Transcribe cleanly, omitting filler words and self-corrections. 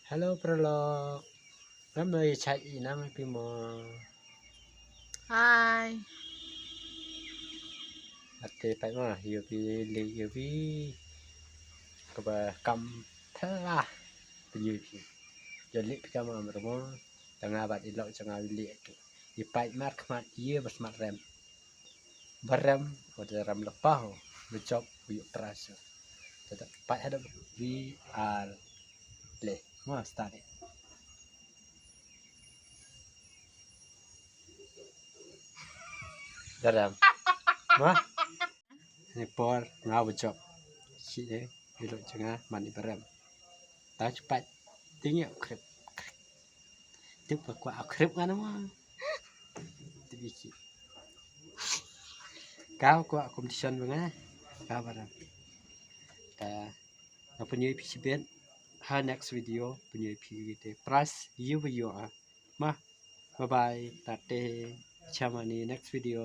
Halo Prolog. Ramai chat nama Pimo. Hai. Ate pai ma yopi le yopi. Kaba kam thela. Yopi. Jadi pikama mermo. Tengah bat ilok tengah le tu. Ipai mar khmat ye bas mat rem. Barem pada ram lepah. Becok yuk terasa. Tetap pai hadap VR le. Ma start it. Dalam. Ma. Ni por ngau becok. Ci deh ilok tengah mani barem. Ta cepat tinggal krip. Tip kuat krip kan mah. Tibiki. Kau kuat competition bang kau barang. Ta punya episode ha next video punya episode price you video mah bye bye tate chamani next video